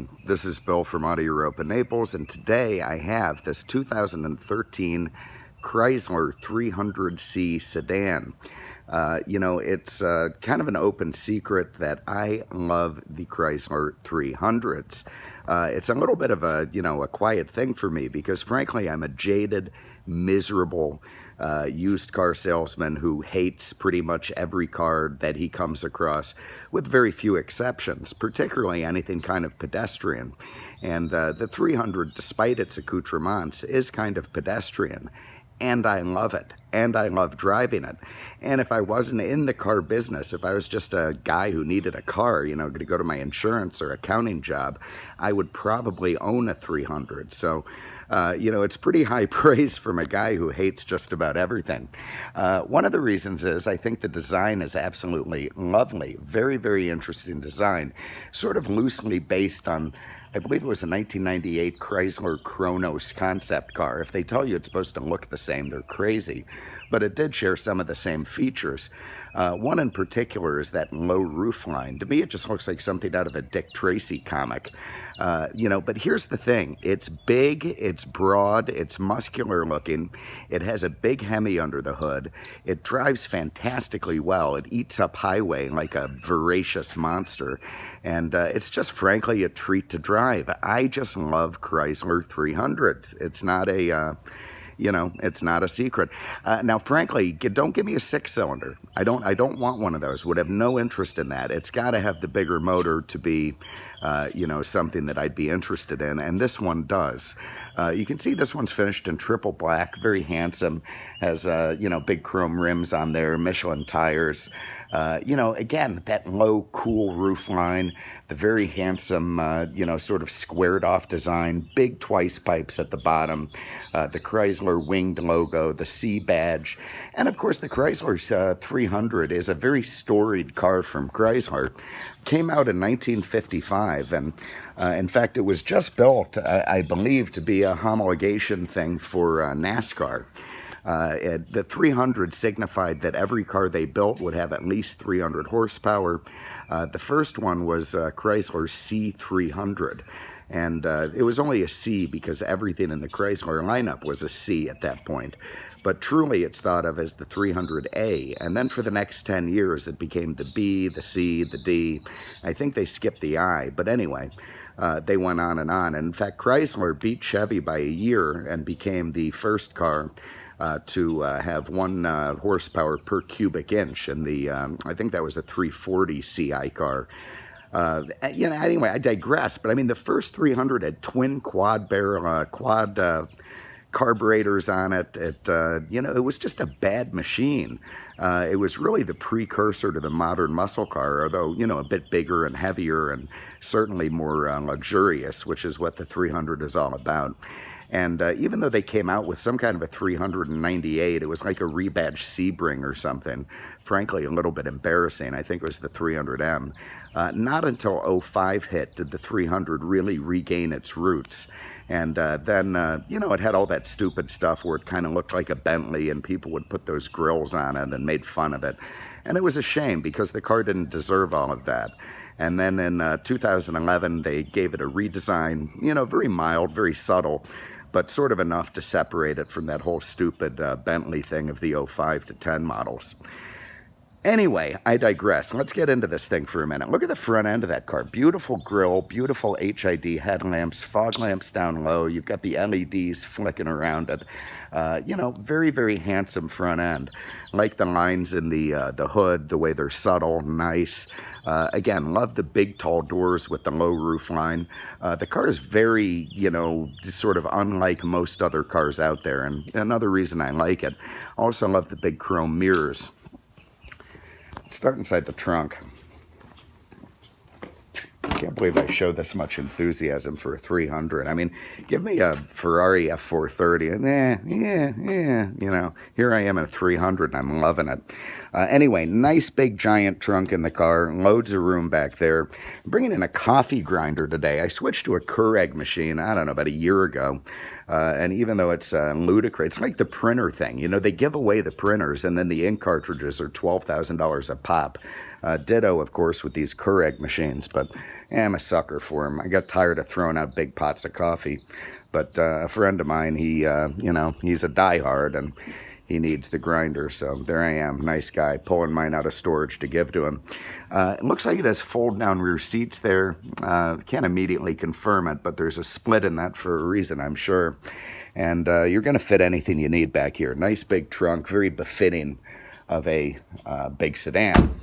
morning. This is Bill from Europa, Naples, and today I have this 2013 Chrysler 300C sedan. It's kind of an open secret that I love the Chrysler 300s. It's a little bit of a quiet thing for me because, frankly, I'm a jaded, miserable used car salesman who hates pretty much every car that he comes across, with very few exceptions, particularly anything kind of pedestrian. And the 300, despite its accoutrements, is kind of pedestrian. And I love it, and I love driving it. And if I wasn't in the car business, if I was just a guy who needed a car, to go to my insurance or accounting job, I would probably own a 300. So, it's pretty high praise from a guy who hates just about everything. One of the reasons is I think the design is absolutely lovely. Very, very interesting design, sort of loosely based on, I believe it was a 1998 Chrysler Kronos concept car. If they tell you it's supposed to look the same, they're crazy. But it did share some of the same features. One in particular is that low roofline. To me, it just looks like something out of a Dick Tracy comic. But here's the thing. It's big, it's broad, it's muscular looking. It has a big Hemi under the hood. It drives fantastically well. It eats up highway like a voracious monster. And it's just, frankly, a treat to drive. I just love Chrysler 300s. It's not a... it's not a secret. Now, frankly, don't give me a 6-cylinder. I don't want one of those. Would have no interest in that. It's got to have the bigger motor to be, something that I'd be interested in, and this one does. You can see this one's finished in triple black, very handsome. Has, big chrome rims on there, Michelin tires. Again, that low, cool roof line, the very handsome, sort of squared off design, big twice pipes at the bottom, the Chrysler winged logo, the C badge, and of course the Chrysler 300 is a very storied car from Chrysler. Came out in 1955, and in fact it was just built, I believe, to be a homologation thing for NASCAR. The 300 signified that every car they built would have at least 300 horsepower. The first one was Chrysler C300, and it was only a C because everything in the Chrysler lineup was a C at that point. But truly it's thought of as the 300A, and then for the next 10 years it became the B, the C, the D. I think they skipped the I, but anyway. They went on and on. And in fact, Chrysler beat Chevy by a year and became the first car to have 1 horsepower per cubic inch, and I think that was a 340 CI car. Anyway, I digress, but I mean, the first 300 had twin quad carburetors on it. It was just a bad machine. It was really the precursor to the modern muscle car, although, a bit bigger and heavier and certainly more luxurious, which is what the 300 is all about. And even though they came out with some kind of a 398, it was like a rebadged Sebring or something. Frankly, a little bit embarrassing. I think it was the 300M. Not until 05 hit did the 300 really regain its roots. And then, it had all that stupid stuff where it kind of looked like a Bentley, and people would put those grills on it and made fun of it. And it was a shame because the car didn't deserve all of that. And then in 2011, they gave it a redesign, very mild, very subtle, but sort of enough to separate it from that whole stupid Bentley thing of the 05 to 10 models. Anyway, I digress. Let's get into this thing for a minute. Look at the front end of that car. Beautiful grille, beautiful HID headlamps, fog lamps down low. You've got the LEDs flicking around it. Very, very handsome front end. Like the lines in the hood, the way they're subtle, nice. Again, love the big, tall doors with the low roof line. The car is very, sort of unlike most other cars out there, and another reason I like it. Also love the big chrome mirrors. Let's start inside the trunk. I can't believe I show this much enthusiasm for a 300. I mean, give me a Ferrari F430, and here I am in a 300, and I'm loving it. Anyway, nice big giant trunk in the car, loads of room back there. I'm bringing in a coffee grinder today. I switched to a Keurig machine, I don't know, about a year ago. And even though it's ludicrous, it's like the printer thing. They give away the printers, and then the ink cartridges are $12,000 a pop. Ditto, of course, with these Keurig machines, but I'm a sucker for them. I got tired of throwing out big pots of coffee, but a friend of mine, he's a diehard, and he needs the grinder, so there I am, nice guy, pulling mine out of storage to give to him. It looks like it has fold-down rear seats there. Can't immediately confirm it, but there's a split in that for a reason, I'm sure. And you're going to fit anything you need back here. Nice big trunk, very befitting of a big sedan.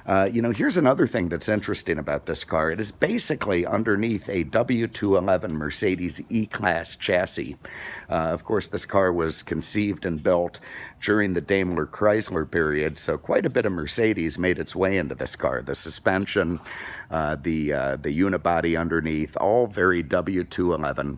Here's another thing that's interesting about this car. It is basically underneath a W211 Mercedes E-Class chassis. Of course, this car was conceived and built during the Daimler Chrysler period, so quite a bit of Mercedes made its way into this car. The suspension, the unibody underneath, all very W211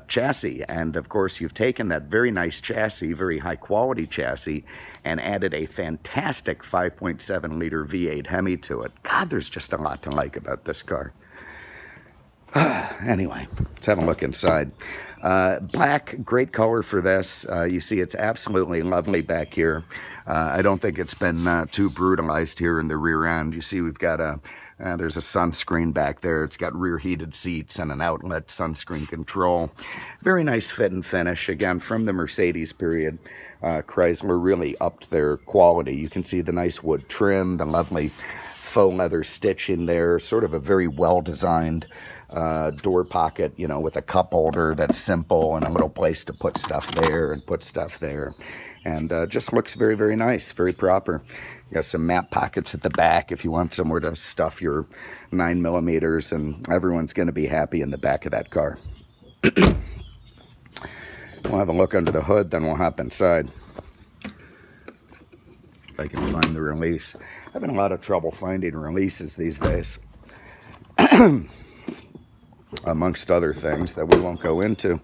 chassis. And of course, you've taken that very nice chassis, very high quality chassis, and added a fantastic 5.7 liter V8 Hemi to it. God, there's just a lot to like about this car. Anyway, let's have a look inside. Black, great color for this. You see it's absolutely lovely back here. I don't think it's been too brutalized here in the rear end. You see we've got there's a sunscreen back there. It's got rear heated seats and an outlet sunscreen control. Very nice fit and finish. Again, from the Mercedes period, Chrysler really upped their quality. You can see the nice wood trim, the lovely faux leather stitching there, sort of a very well-designed door pocket, with a cup holder that's simple and a little place to put stuff there and put stuff there. And just looks very, very nice, very proper. You got some map pockets at the back if you want somewhere to stuff your 9mm, and everyone's going to be happy in the back of that car. We'll have a look under the hood, then we'll hop inside. If I can find the release. I'm having a lot of trouble finding releases these days. Amongst other things that we won't go into.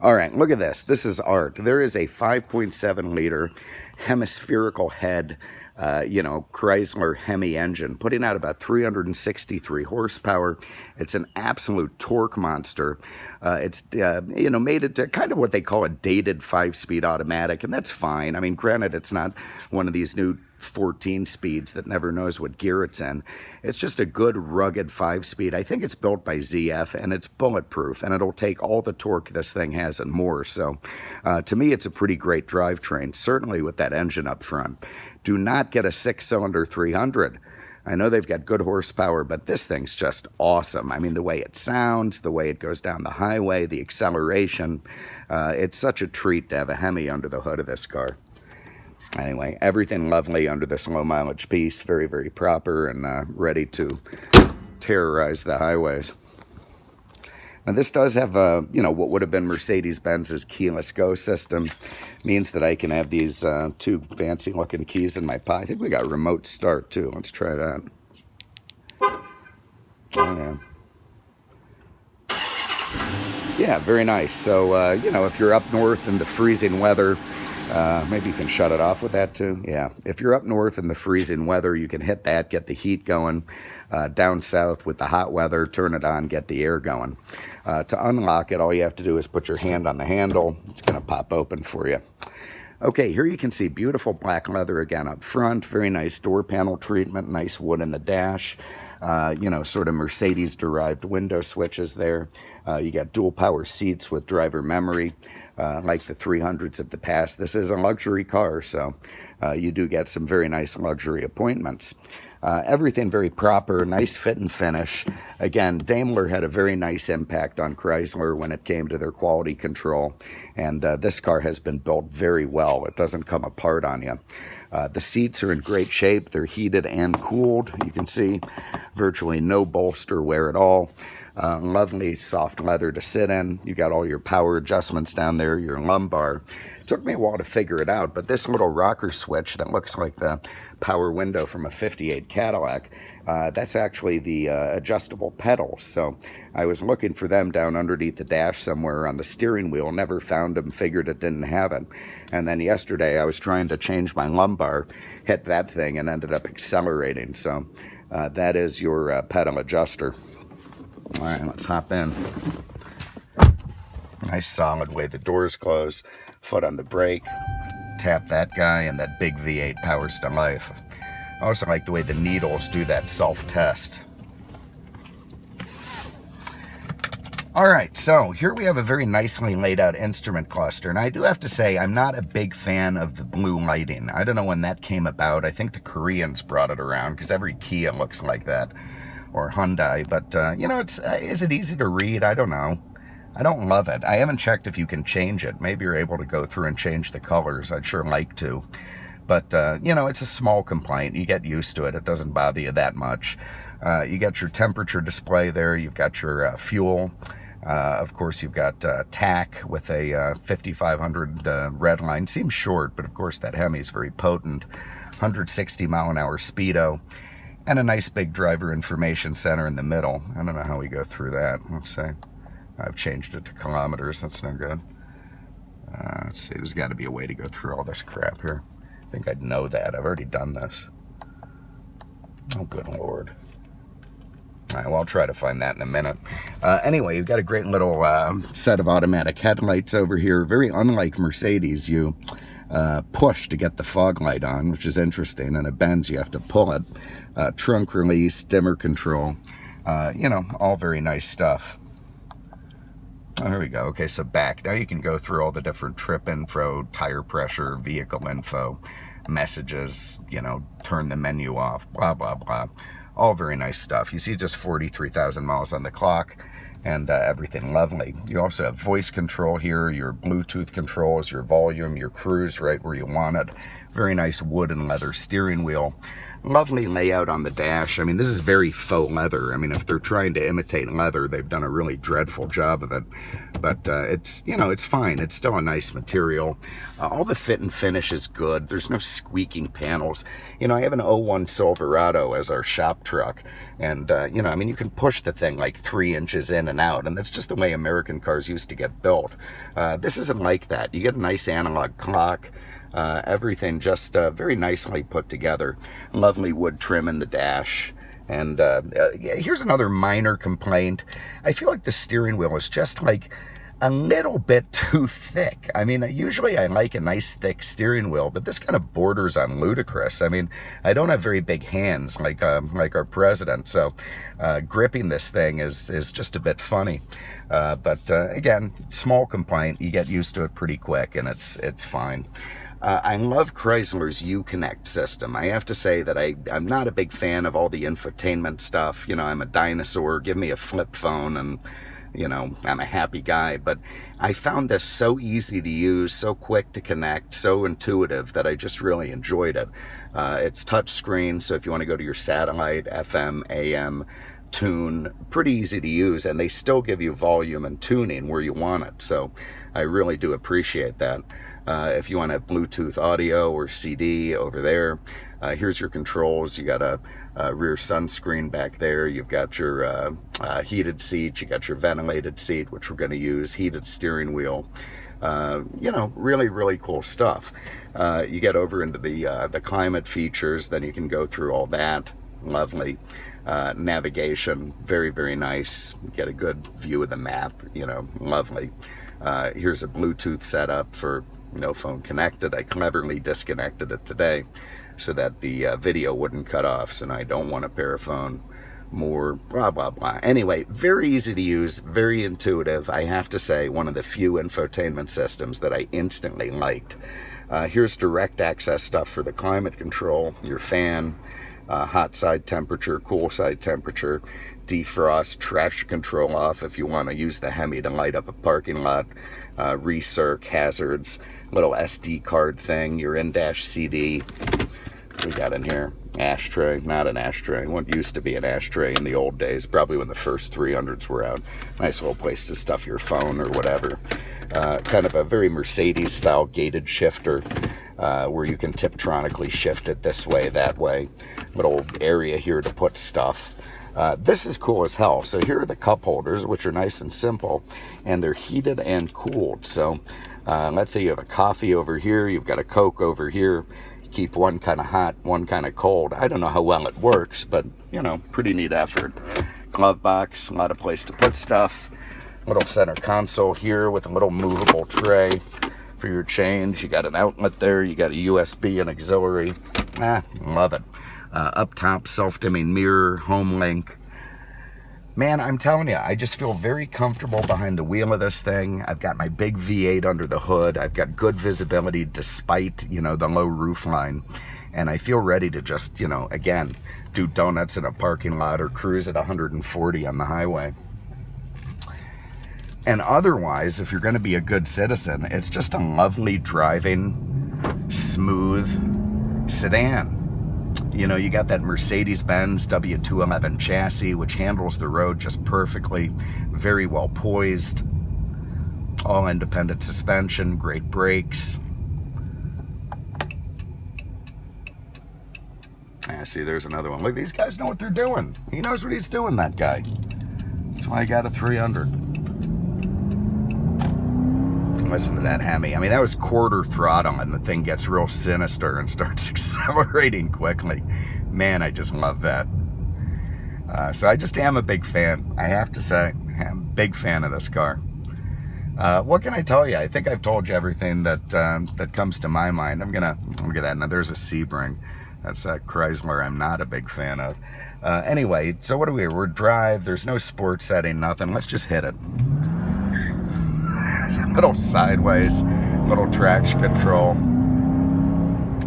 All right, look at this. This is art. There is a 5.7 liter hemispherical head, Chrysler Hemi engine, putting out about 363 horsepower. It's an absolute torque monster. It's made it to kind of what they call a dated 5-speed automatic, and that's fine. I mean, granted, it's not one of these new 14 speeds that never knows what gear it's in. It's just a good rugged 5-speed. I think it's built by ZF, and it's bulletproof, and it'll take all the torque this thing has and more. So to me, it's a pretty great drivetrain, certainly with that engine up front. Do not get a 6-cylinder 300. I know they've got good horsepower, but this thing's just awesome. I mean, the way it sounds, the way it goes down the highway, the acceleration. It's such a treat to have a Hemi under the hood of this car. Anyway, everything lovely under this low mileage piece. Very, very proper and ready to terrorize the highways. Now this does have what would have been Mercedes-Benz's keyless go system. Means that I can have these two fancy looking keys in my pocket. I think we got remote start too. Let's try that. Oh yeah. Yeah, very nice. So, if you're up north in the freezing weather, maybe you can shut it off with that too. Yeah, if you're up north in the freezing weather, you can hit that, get the heat going. Down south with the hot weather, turn it on, get the air going. To unlock it, all you have to do is put your hand on the handle. It's going to pop open for you. Okay, here you can see beautiful black leather again up front. Very nice door panel treatment, nice wood in the dash. Sort of Mercedes-derived window switches there. You got dual power seats with driver memory, like the 300s of the past. This is a luxury car, so you do get some very nice luxury appointments. Everything very proper, nice fit and finish. Again, Daimler had a very nice impact on Chrysler when it came to their quality control, and this car has been built very well. It doesn't come apart on you. The seats are in great shape. They're heated and cooled. You can see virtually no bolster wear at all. Lovely soft leather to sit in. You got all your power adjustments down there, your lumbar. It took me a while to figure it out, but this little rocker switch that looks like the power window from a 58 Cadillac, that's actually the adjustable pedals. So I was looking for them down underneath the dash somewhere on the steering wheel, never found them, figured it didn't have it. And then yesterday I was trying to change my lumbar, hit that thing and ended up accelerating. So that is your pedal adjuster. All right, let's hop in. Nice solid way the doors close, foot on the brake, tap that guy, and that big V8 powers to life. I also like the way the needles do that self-test. Alright, so here we have a very nicely laid out instrument cluster, and I do have to say I'm not a big fan of the blue lighting. I don't know when that came about. I think the Koreans brought it around, because every Kia looks like that, or Hyundai, but you know, is it easy to read? I don't know. I don't love it. I haven't checked if you can change it. Maybe you're able to go through and change the colors. I'd sure like to. But, you know, it's a small complaint. You get used to it. It doesn't bother you that much. You got your temperature display there. You've got your fuel. Of course, you've got TAC with a 5500 red line. Seems short, but of course that Hemi is very potent. 160 mile an hour speedo. And a nice big driver information center in the middle. I don't know how we go through that. Let's see. I've changed it to kilometers. That's no good. Let's see. There's got to be a way to go through all this crap here. I think I'd know that. I've already done this. Oh, good Lord. All right, well, I'll try to find that in a minute. Anyway, you've got a great little set of automatic headlights over here. Very unlike Mercedes, you push to get the fog light on, which is interesting. And a Benz, you have to pull it. Trunk release, dimmer control. You know, all very nice stuff. Oh, here we go. Okay, so back. Now you can go through all the different trip info, tire pressure, vehicle info, messages, you know, turn the menu off, blah, blah, blah. All very nice stuff. You see just 43,000 miles on the clock and everything lovely. You also have voice control here, your Bluetooth controls, your volume, your cruise right where you want it. Very nice wood and leather steering wheel. Lovely layout on the dash. I mean, this is very faux leather. I mean, if they're trying to imitate leather, they've done a really dreadful job of it. But it's, you know, it's fine. It's still a nice material. All the fit and finish is good. There's no squeaking panels. You know, I have an 01 Silverado as our shop truck. And, you know, I mean, you can push the thing like 3 inches in and out. And that's just the way American cars used to get built. This isn't like that. You get a nice analog clock. Everything just very nicely put together. Lovely wood trim in the dash. And here's another minor complaint. I feel like the steering wheel is just like a little bit too thick. I mean, usually I like a nice thick steering wheel, but this kind of borders on ludicrous. I mean, I don't have very big hands like our president, so gripping this thing is just a bit funny. But again, small complaint. You get used to it pretty quick, and it's fine. I love Chrysler's Uconnect system. I have to say that I'm not a big fan of all the infotainment stuff. You know, I'm a dinosaur. Give me a flip phone and, you know, I'm a happy guy. But I found this so easy to use, so quick to connect, so intuitive that I just really enjoyed it. It's touchscreen, so if you want to go to your satellite, FM, AM, tune, pretty easy to use, and they still give you volume and tuning where you want it. So I really do appreciate that. If you want to have Bluetooth audio or CD over there, here's your controls. You got a rear sunscreen back there. You've got your heated seat. You got your ventilated seat, which we're going to use. Heated steering wheel. You know, really, really cool stuff. You get over into the climate features, then you can go through all that. Lovely. Navigation, very, very nice. You get a good view of the map, you know, lovely. Here's a Bluetooth setup for no phone connected. I cleverly disconnected it today so that the video wouldn't cut off, so now I don't want to pair a phone. More blah, blah, blah. Anyway, very easy to use, very intuitive. I have to say, one of the few infotainment systems that I instantly liked. Here's direct access stuff for the climate control, your fan, hot side temperature, cool side temperature, defrost, traction control off if you want to use the Hemi to light up a parking lot, recirc, hazards, little SD card thing, your in-dash CD. We got in here, ashtray, not an ashtray. What used to be an ashtray in the old days, probably when the first 300s were out. Nice little place to stuff your phone or whatever. Kind of a very Mercedes-style gated shifter where you can Tiptronically shift it this way, that way. Little area here to put stuff. This is cool as hell. So here are the cup holders, which are nice and simple, and they're heated and cooled. So let's say you have a coffee over here, you've got a Coke over here. Keep one kind of hot, one kind of cold. I don't know how well it works, but, you know, pretty neat effort. Glove box, a lot of place to put stuff. Little center console here with a little movable tray for your change. You got an outlet there. You got a USB and auxiliary. Love it. Up top, self-dimming mirror, Homelink. Man, I'm telling you, I just feel very comfortable behind the wheel of this thing. I've got my big V8 under the hood. I've got good visibility despite, you know, the low roof line. And I feel ready to just, you know, again, do donuts in a parking lot or cruise at 140 on the highway. And otherwise, if you're going to be a good citizen, it's just a lovely driving, smooth sedan. You know, you got that Mercedes-Benz W211 chassis, which handles the road just perfectly, very well poised, all independent suspension, great brakes. See, there's another one. Look, these guys know what they're doing. He knows what he's doing, that guy. That's why I got a 300. Listen to that Hemi. I mean, that was quarter throttle, and the thing gets real sinister and starts accelerating quickly. Man, I just love that. So I just am a big fan. I have to say, I'm a big fan of this car. What can I tell you? I think I've told you everything that that comes to my mind. I'm gonna look at that. Now there's a Sebring. That's a Chrysler I'm not a big fan of. Anyway, so what do we? We're drive. There's no sport setting, nothing. Let's just hit it. A little sideways, little traction control,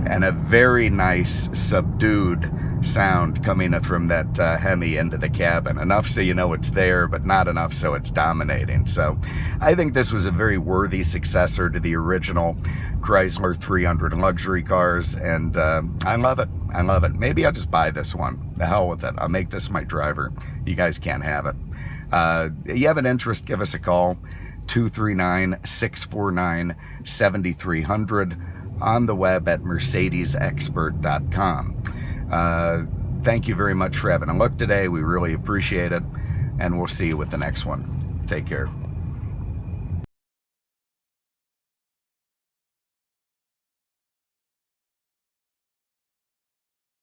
and a very nice subdued sound coming from that Hemi into the cabin. Enough so you know it's there, but not enough so it's dominating. So I think this was a very worthy successor to the original Chrysler 300 luxury cars, and I love it. I love it. Maybe I'll just buy this one. The hell with it. I'll make this my driver. You guys can't have it. You have an interest, give us a call. 239-649-7300, on the web at mercedesexpert.com. Thank you very much for having a look today. We really appreciate it, and we'll see you with the next one. Take care.